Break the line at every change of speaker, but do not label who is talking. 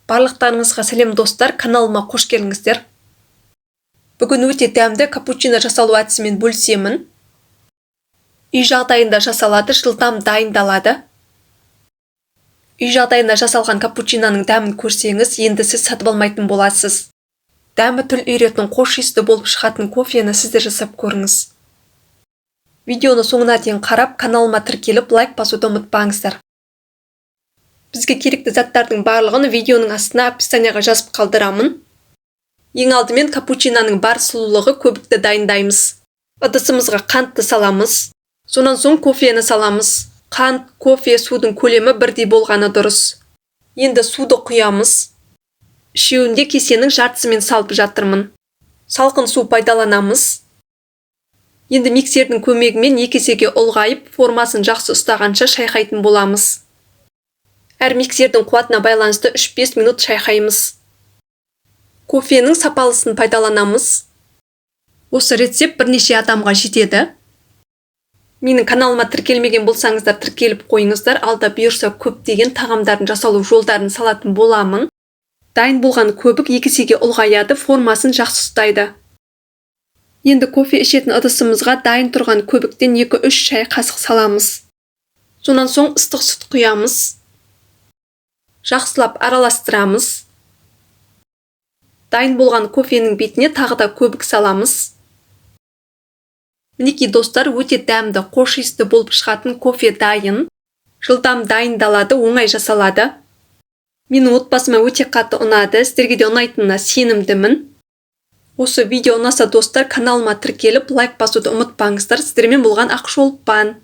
Барлықтарыңызға сәлем достар, каналыма қош келдіңіздер. Бүгін өте дәмді капучино жасалу әдісімен бөлісемін. Үй жағдайында жасалады, жылдам дайындалады. Үй жағдайында жасалған капучиноның дәмін көрсеңіз, енді сіз сатып алмайтын боласыз. Дәмі тіл үйіретін хош иісті болып шығатын кофені сіз де жасап көріңіз. Видеоны соңына дейін қарап, каналыма тіркеліп, лайк басуды ұмытпаңыздар. Бізге керекті заттардың барлығын видеоның астына описанияға жазып қалдырамын. Ең алдымен капучиноның бар сұлулығы көбікті дайындаймыз. Ыдысымызға қантты саламыз. Сонан соң кофені саламыз. Қант, кофе, судың көлемі бірдей болғаны дұрыс. Енді суды құямыз. Үшеуінде кесенің жартысымен салып жатырмын. Салқын су пайдаланамыз. Енді миксердің көмегімен 2 есеге ұлғайып, формасын жақсы ұстағанша шайқайтын боламыз. Әр миксердің қуатына байланысты 3-5 минут шайқаймыз. Кофенің сапалысын пайдаланамыз. Осы рецепт бірнеше адамға жетеді. Менің каналыма тіркелмеген болсаңыздар, тіркеліп қойыңыздар. Алда бұйырса көптеген тағамдардың жасалу жолдарын салатын боламын. Дайын болған көбік 2 есеге ұлғаяды, формасын жақсы ұстайды. Енді кофе ішетін ыдысымызға дайын тұрған көбіктен 2-3 шай қасық саламыз. Сонан соң ыстық сүт құямыз. Жақсылап араластырамыз. Дайын болған кофенің бетіне тағы да көбік саламыз. Мінекей достар, өте дәмді, хош иісті болып шығатын кофе дайын. Жылдам дайындалады, оңай жасалады. Менің отбасыма өте қатты ұнады, сіздерге де ұнайтынына сенімдімін. Осы видео ұнаса достар, каналыма тіркеліп, лайк басуды ұмытпаңыздар. Сіздермен болған Ақшолпан.